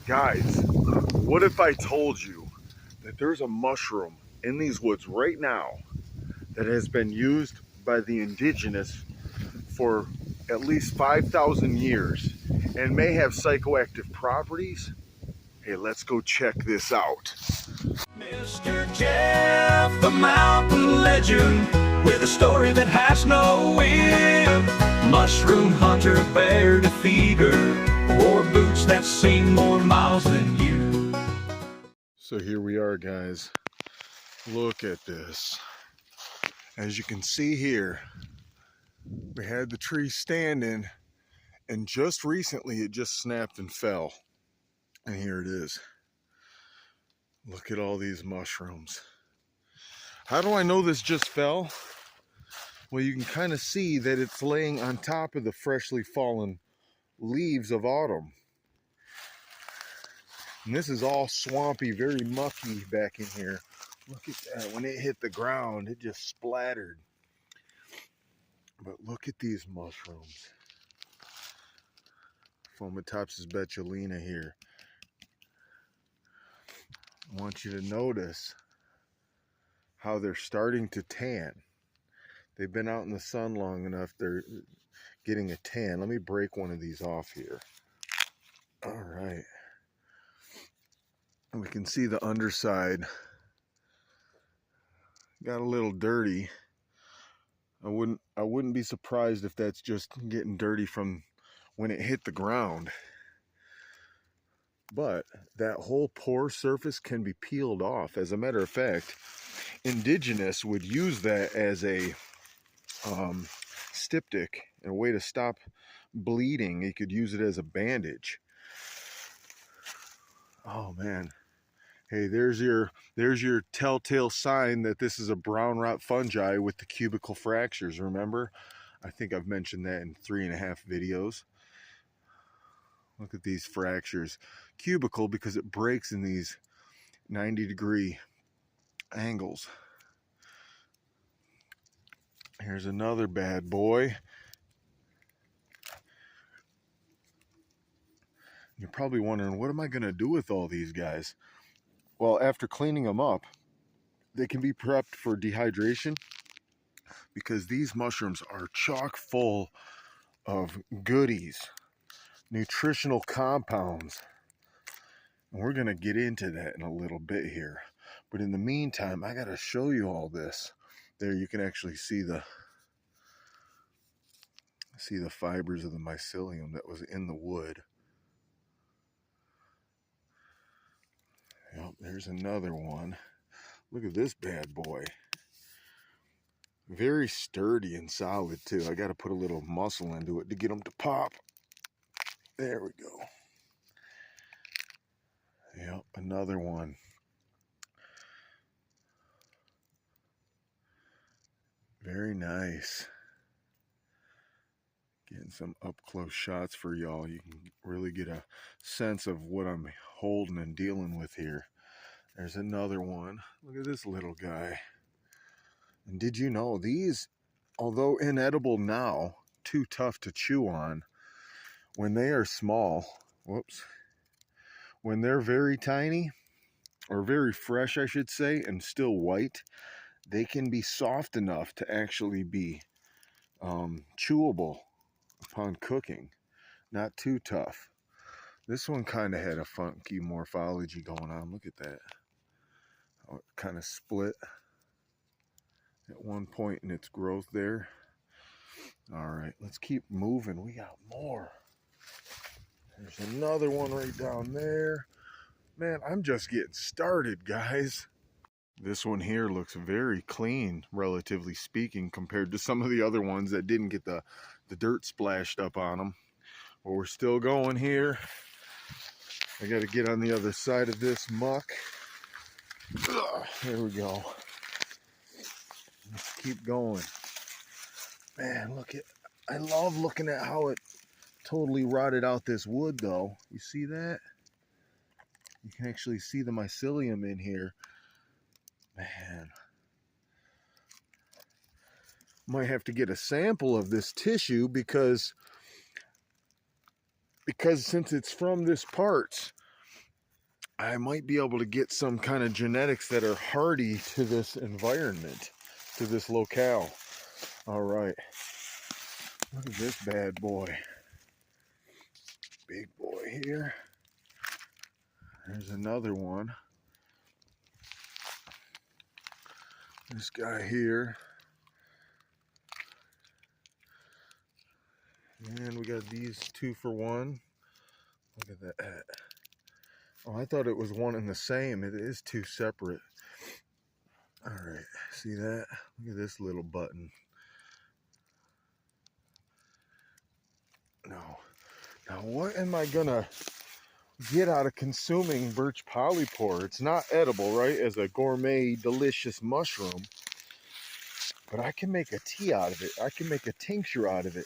Guys, what if I told you that there's a mushroom in these woods right now that has been used by the indigenous for at least 5,000 years and may have psychoactive properties? Hey, let's go check this out. Mr. Jeff, the mountain legend, with a story that has no end. Mushroom hunter, bear defeater, wore boots that seen more miles than you. So here we are, guys. Look at this. As you can see here, we had the tree standing, and just recently it just snapped and fell. And here it is. Look at all these mushrooms. How do I know this just fell? Well, you can kind of see that it's laying on top of the freshly fallen leaves of autumn. And this is all swampy, very mucky back in here. Look at that. When it hit the ground, it just splattered. But look at these mushrooms. Fomitopsis betulina here. I want you to notice how they're starting to tan. They've been out in the sun long enough, they're getting a tan. Let me break one of these off here. All right. And we can see the underside got a little dirty. I wouldn't be surprised if that's just getting dirty from when it hit the ground. But that whole pore surface can be peeled off. As a matter of fact, indigenous would use that as a styptic, a way to stop bleeding. You could use it as a bandage. Oh man. Hey, there's your telltale sign that this is a brown rot fungi with the cubical fractures. Remember? I think I've mentioned that in 3.5 videos. Look at these fractures. Cubical because it breaks in these 90-degree angles. Here's another bad boy. You're probably wondering, what am I going to do with all these guys? Well, after cleaning them up, they can be prepped for dehydration because these mushrooms are chock full of goodies, nutritional compounds. And we're going to get into that in a little bit here. But in the meantime, I got to show you all this. There you can actually see the fibers of the mycelium that was in the wood. Yep, there's another one. Look at this bad boy. Very sturdy and solid too. I got to put a little muscle into it to get them to pop. There we go. Yep, another one. Very nice. Getting some up-close shots for y'all. You can really get a sense of what I'm holding and dealing with here. There's another one. Look at this little guy. And did you know these, although inedible now, too tough to chew on, when they are small, when they're very tiny, or very fresh, I should say, and still white, they can be soft enough to actually be chewable upon cooking. Not too tough. This one kind of had a funky morphology going on. Look at that. Oh, it kind of split at one point in its growth there. All right, let's keep moving. We got more. There's another one right down there. Man, I'm just getting started, guys. This one here looks very clean, relatively speaking, compared to some of the other ones that didn't get the dirt splashed up on them. But we're still going here. I got to get on the other side of this muck. There we go. Let's keep going. Man, look at, I love looking at how it totally rotted out this wood though. You see that? You can actually see the mycelium in here. Man. Might have to get a sample of this tissue because since it's from this part, I might be able to get some kind of genetics that are hardy to this environment, to this locale. All right, look at this bad boy. Big boy here. There's another one. This guy here. And we got these 2 for 1. Look at that. Oh, I thought it was one and the same. It is 2 separate. All right, see that? Look at this little button. No. Now, what am I gonna get out of consuming birch polypore? It's not edible, right? As a gourmet, delicious mushroom. But I can make a tea out of it. I can make a tincture out of it.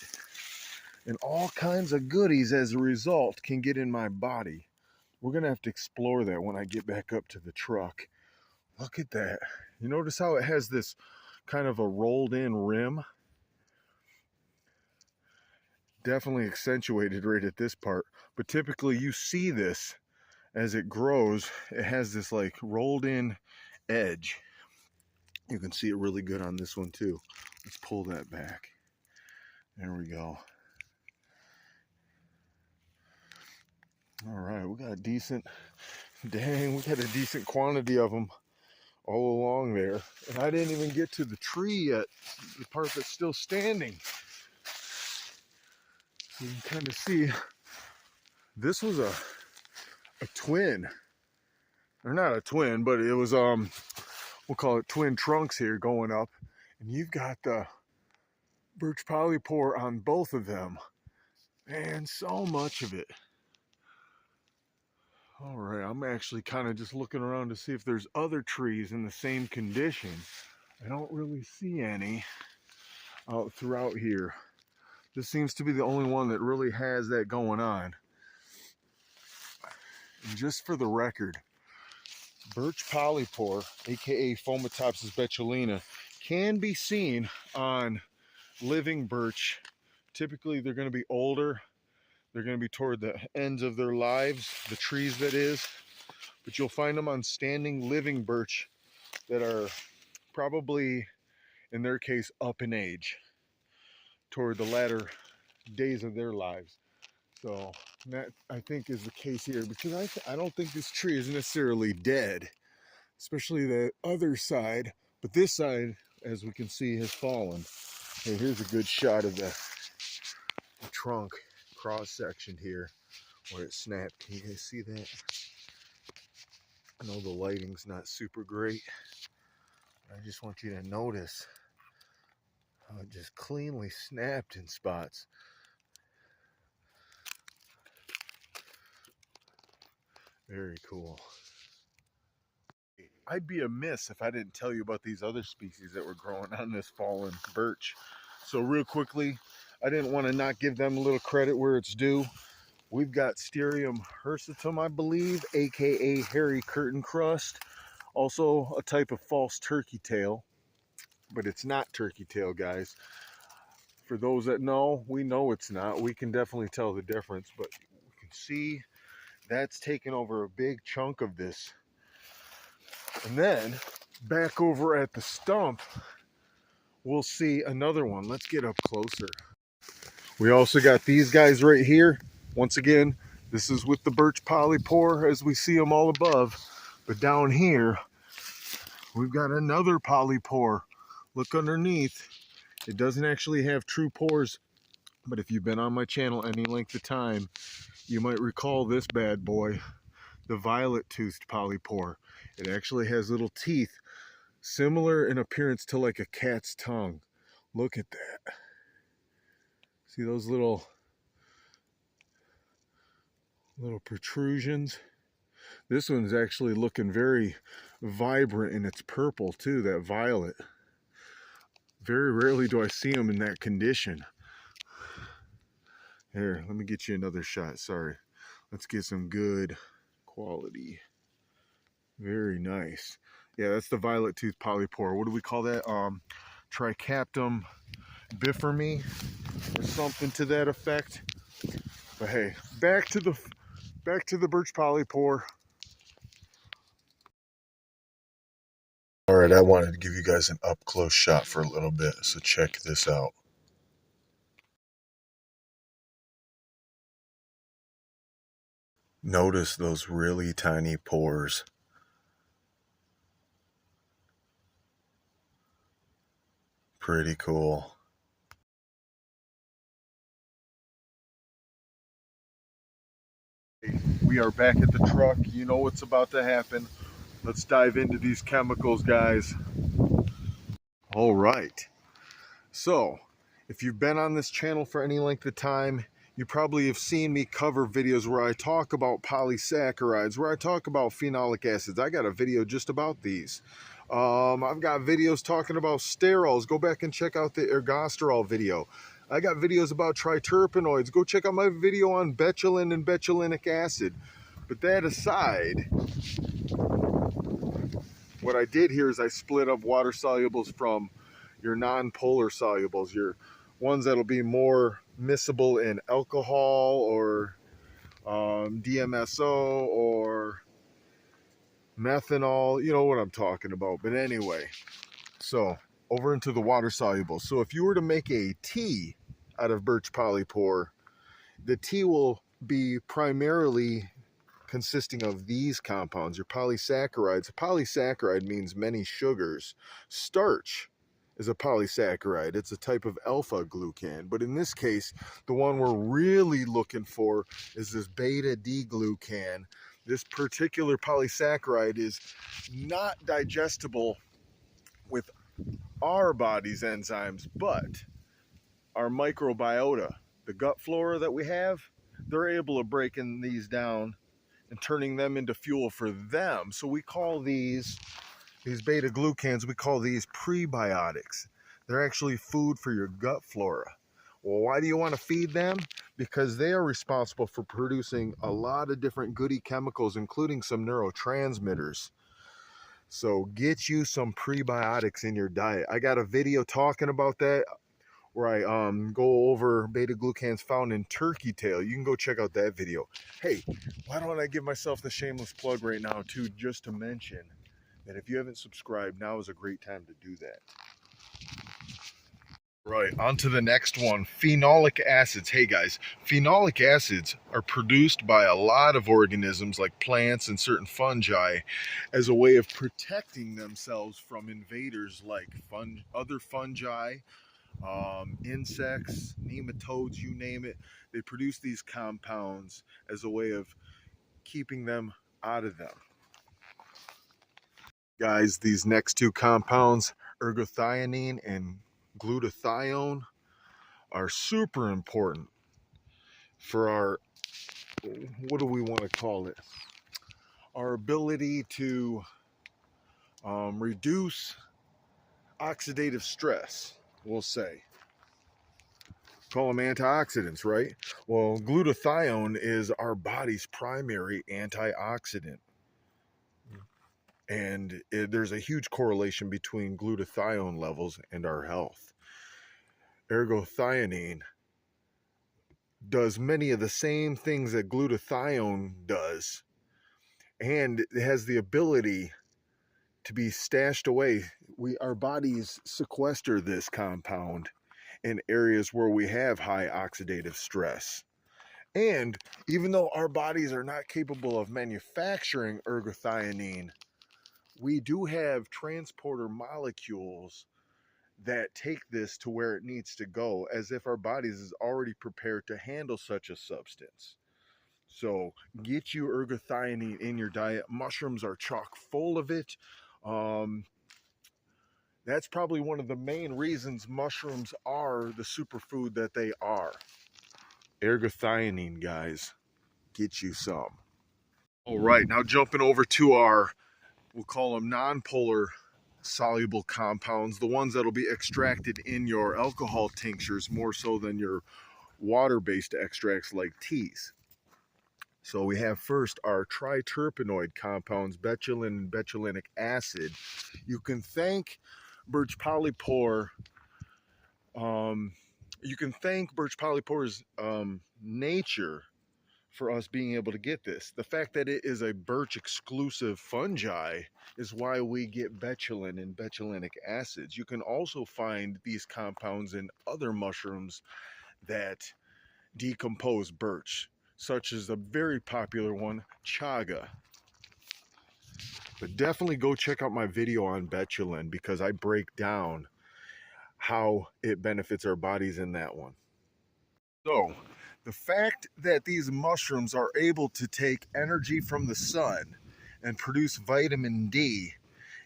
And all kinds of goodies as a result can get in my body. We're gonna have to explore that when I get back up to the truck. Look at that. You notice how it has this kind of a rolled in rim? Definitely accentuated right at this part. But typically you see this as it grows. It has this like rolled in edge. You can see it really good on this one too. Let's pull that back. There we go. All right, we got a decent, dang, we got a decent quantity of them all along there. And I didn't even get to the tree yet, the part that's still standing. You can kind of see, this was a twin, or not a twin, but it was, we'll call it twin trunks here going up. And you've got the birch polypore on both of them. And so much of it. All right, I'm actually kind of just looking around to see if there's other trees in the same condition. I don't really see any out throughout here. This seems to be the only one that really has that going on. And just for the record, birch polypore, aka Fomitopsis betulina, can be seen on living birch. Typically, they're going to be older. They're going to be toward the ends of their lives, the trees that is. But you'll find them on standing living birch that are probably, in their case, up in age, toward the latter days of their lives. So that, I think, is the case here, because I don't think this tree is necessarily dead, especially the other side. But this side, as we can see, has fallen. Hey, here's a good shot of the trunk cross section here where it snapped. Can you guys see that? I know the lighting's not super great. I just want you to notice how it just cleanly snapped in spots. Very cool. I'd be amiss if I didn't tell you about these other species that were growing on this fallen birch. So real quickly, I didn't want to not give them a little credit where it's due. We've got Sterium hirsutum, I believe, aka hairy curtain crust. Also a type of false turkey tail, but it's not turkey tail, guys. For those that know, we know it's not. We can definitely tell the difference, but we can see that's taken over a big chunk of this. And then back over at the stump, we'll see another one. Let's get up closer. We also got these guys right here. Once again, this is with the birch polypore as we see them all above. But down here, we've got another polypore. Look underneath. It doesn't actually have true pores, but if you've been on my channel any length of time, you might recall this bad boy, the violet-toothed polypore. It actually has little teeth, similar in appearance to like a cat's tongue. Look at that. See those little protrusions? This one's actually looking very vibrant in its purple too, that violet. Very rarely do I see them in that condition. Here, let me get you another shot, sorry. Let's get some good quality. Very nice. Yeah, that's the violet-toothed polypore. What do we call that? Tricaptum bifurmi or something to that effect. But hey, back to the birch polypore. All right, I wanted to give you guys an up-close shot for a little bit, so check this out. Notice those really tiny pores. Pretty cool. We are back at the truck. You know what's about to happen. Let's dive into these chemicals, guys. All right. So, if you've been on this channel for any length of time, you probably have seen me cover videos where I talk about polysaccharides, where I talk about phenolic acids. I got a video just about these. I've got videos talking about sterols. Go back and check out the ergosterol video. I got videos about triterpenoids. Go check out my video on betulin and betulinic acid. But that aside, what I did here is I split up water solubles from your non-polar solubles, your ones that'll be more miscible in alcohol or DMSO or methanol. You know what I'm talking about. But anyway, so over into the water soluble. So if you were to make a tea out of birch polypore, the tea will be primarily consisting of these compounds, your polysaccharides. A polysaccharide means many sugars. Starch is a polysaccharide. It's a type of alpha glucan. But in this case, the one we're really looking for is this beta D glucan. This particular polysaccharide is not digestible with our body's enzymes, but our microbiota, the gut flora that we have, they're able to break these down and turning them into fuel for them. So we call these beta glucans, we call these prebiotics. They're actually food for your gut flora. Well, why do you want to feed them? Because they are responsible for producing a lot of different goody chemicals, including some neurotransmitters. So get you some prebiotics in your diet. I got a video talking about that where I go over beta glucans found in turkey tail. You can go check out that video. Hey, why don't I give myself the shameless plug right now too, just to mention that if you haven't subscribed, now is a great time to do that. Right, on to the next one, phenolic acids. Hey guys, phenolic acids are produced by a lot of organisms like plants and certain fungi as a way of protecting themselves from invaders like other fungi, insects, nematodes, you name it. They produce these compounds as a way of keeping them out of them. Guys, these next two compounds, ergothioneine and glutathione, are super important for our, what do we want to call it? Our ability to reduce oxidative stress, we'll say. Call them antioxidants, right? Well, glutathione is our body's primary antioxidant. And there's a huge correlation between glutathione levels and our health. Ergothioneine does many of the same things that glutathione does, and it has the ability to be stashed away. Our bodies sequester this compound in areas where we have high oxidative stress. And even though our bodies are not capable of manufacturing ergothioneine, we do have transporter molecules that take this to where it needs to go, as if our bodies is already prepared to handle such a substance. So get you ergothioneine in your diet. Mushrooms are chock full of it. That's probably one of the main reasons mushrooms are the superfood that they are. Ergothioneine, guys, get you some. All right, now jumping over to our, we'll call them non-polar soluble compounds, the ones that'll be extracted in your alcohol tinctures more so than your water-based extracts like teas. So we have first our triterpenoid compounds, betulin and betulinic acid. You can thank birch polypore, you can thank birch polypore's nature for us being able to get this. The fact that it is a birch exclusive fungi is why we get betulin and betulinic acids. You can also find these compounds in other mushrooms that decompose birch, such as the very popular one, chaga. But definitely go check out my video on betulin because I break down how it benefits our bodies in that one. So, the fact that these mushrooms are able to take energy from the sun and produce vitamin D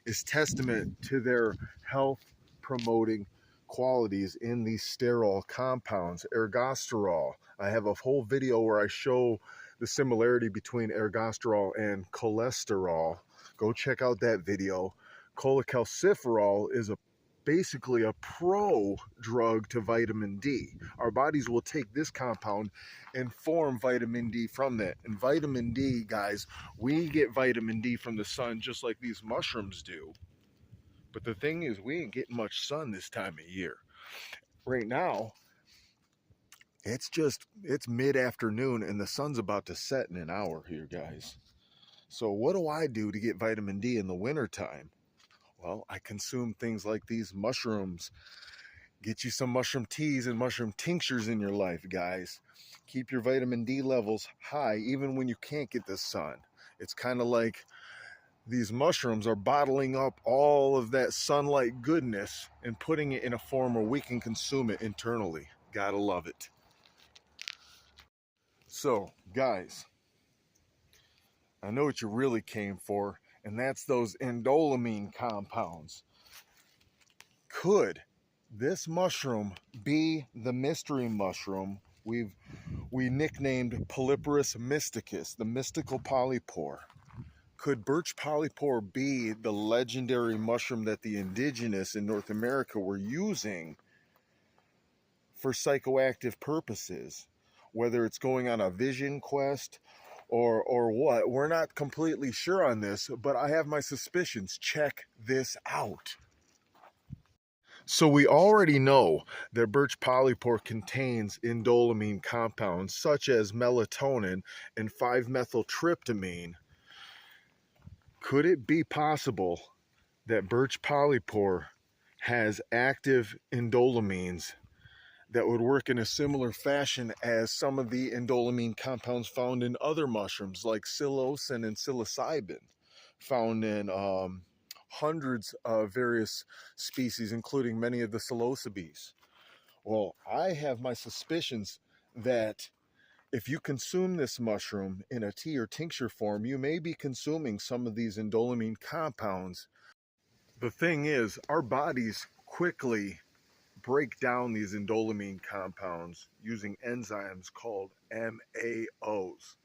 is testament to their health promoting qualities in these sterol compounds. Ergosterol, I have a whole video where I show the similarity between ergosterol and cholesterol. Go check out that video. Cholecalciferol is basically a pro drug to vitamin D. Our bodies will take this compound and form vitamin D from that. And vitamin D, guys, we get vitamin D from the sun just like these mushrooms do. But the thing is, we ain't getting much sun this time of year. Right now, it's mid-afternoon and the sun's about to set in an hour here, guys. So what do I do to get vitamin D in the wintertime? Well, I consume things like these mushrooms. Get you some mushroom teas and mushroom tinctures in your life, guys. Keep your vitamin D levels high even when you can't get the sun. It's kind of like these mushrooms are bottling up all of that sunlight goodness and putting it in a form where we can consume it internally. Gotta love it. So, guys, I know what you really came for, and that's those indoleamine compounds. Could this mushroom be the mystery mushroom we nicknamed Polyporus mysticus, the mystical polypore? Could birch polypore be the legendary mushroom that the indigenous in North America were using for psychoactive purposes? Whether it's going on a vision quest or what, we're not completely sure on this, but I have my suspicions. Check this out. So we already know that birch polypore contains indoleamine compounds such as melatonin and 5-methyltryptamine. Could it be possible that birch polypore has active indoleamines that would work in a similar fashion as some of the indoleamine compounds found in other mushrooms like psilocin and psilocybin, found in hundreds of various species, including many of the psilocybes? Well, I have my suspicions that if you consume this mushroom in a tea or tincture form, you may be consuming some of these indoleamine compounds. The thing is, our bodies quickly break down these indoleamine compounds using enzymes called MAOs,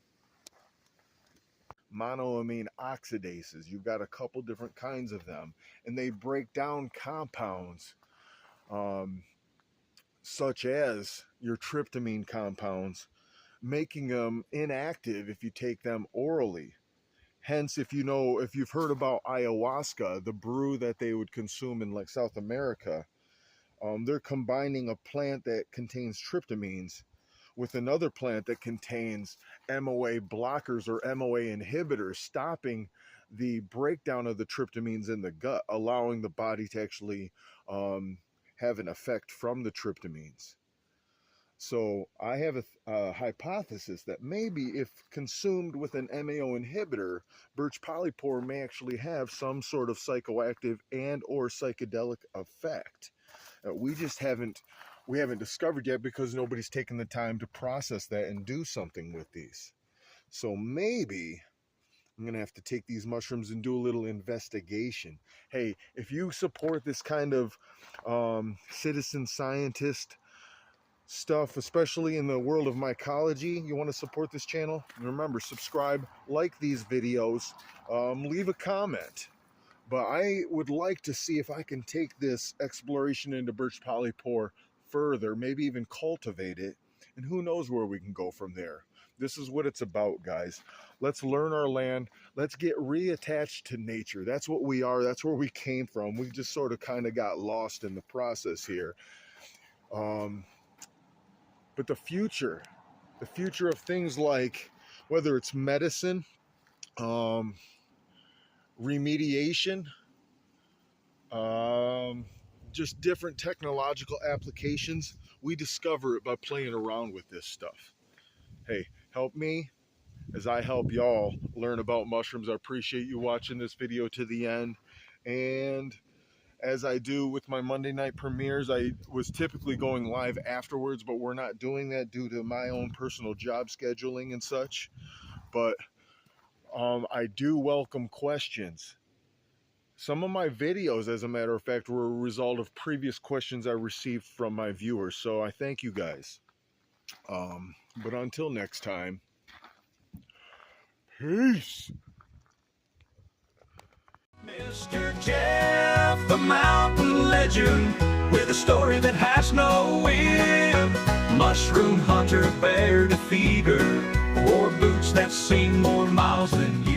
monoamine oxidases. You've got a couple different kinds of them, and they break down compounds such as your tryptamine compounds, making them inactive if you take them orally. Hence, if you've heard about ayahuasca, the brew that they would consume in like South America, they're combining a plant that contains tryptamines with another plant that contains MOA blockers or MOA inhibitors, stopping the breakdown of the tryptamines in the gut, allowing the body to actually have an effect from the tryptamines. So I have a hypothesis that maybe if consumed with an MAO inhibitor, birch polypore may actually have some sort of psychoactive and or psychedelic effect. We haven't discovered yet because nobody's taken the time to process that and do something with these. So maybe I'm going to have to take these mushrooms and do a little investigation. Hey, if you support this kind of citizen scientist stuff, especially in the world of mycology, you want to support this channel, remember, subscribe, like these videos, leave a comment. But I would like to see if I can take this exploration into birch polypore further, maybe even cultivate it, and who knows where we can go from there. This is what it's about, guys. Let's learn our land. Let's get reattached to nature. That's what we are. That's where we came from. We just sort of kind of got lost in the process here. But the future of things like whether it's medicine, remediation, just different technological applications. We discover it by playing around with this stuff. Hey, help me as I help y'all learn about mushrooms. I appreciate you watching this video to the end. And as I do with my Monday night premieres, I was typically going live afterwards, but we're not doing that due to my own personal job scheduling and such. But I do welcome questions. Some of my videos, as a matter of fact, were a result of previous questions I received from my viewers. So I thank you guys. But until next time, peace. Mr. Jeff, the mountain legend, with a story that has no end. Mushroom hunter, bear defeater, wore boots that seen more miles than you.